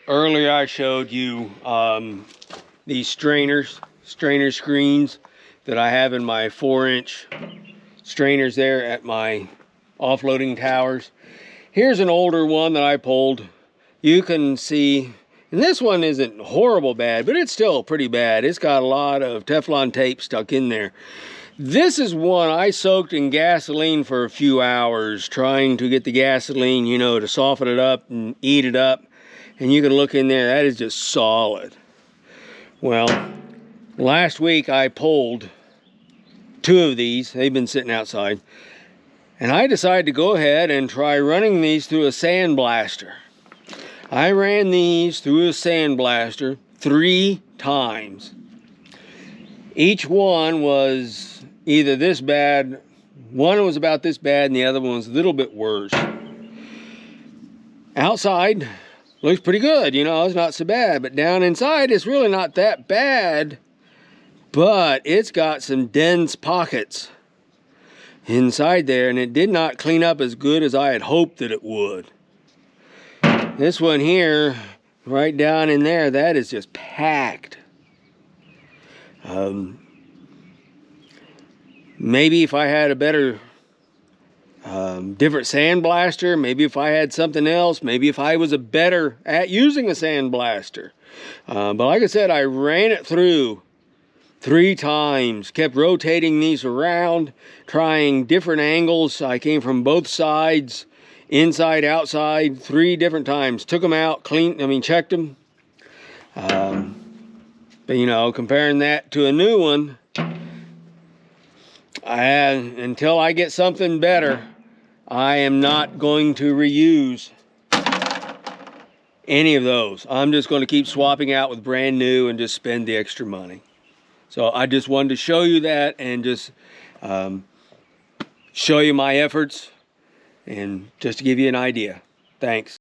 Earlier I showed you these strainer screens that I have in my 4-inch strainers there at my offloading towers. Here's an older one that I pulled. You can see, and this one isn't horrible bad, but it's still pretty bad. It's got a lot of Teflon tape stuck in there. This is one I soaked in gasoline for a few hours, trying to get the gasoline, you know, to soften it up and eat it up. And you can look in there, that is just solid. Well, last week I pulled 2 of these. They've been sitting outside. And I decided to go ahead and try running these through a sandblaster. I ran these through a sandblaster 3 times. Each one was either this bad, one was about this bad, and the other one was a little bit worse. Outside, looks pretty good, you know, it's not so bad, but down inside it's really not that bad, but it's got some dense pockets inside there, and it did not clean up as good as I had hoped that it would. This one here, right down in there, that is just packed. Maybe if I had a better different sandblaster, maybe if I had something else, maybe if I was better at using a sandblaster. But like I said, I ran it through 3 times, kept rotating these around, trying different angles. I came from both sides, inside, outside, 3 different times. Took them out, checked them. But you know, comparing that to a new one, until I get something better, I am not going to reuse any of those. I'm just going to keep swapping out with brand new and just spend the extra money. So I just wanted to show you that and just show you my efforts and just to give you an idea. Thanks.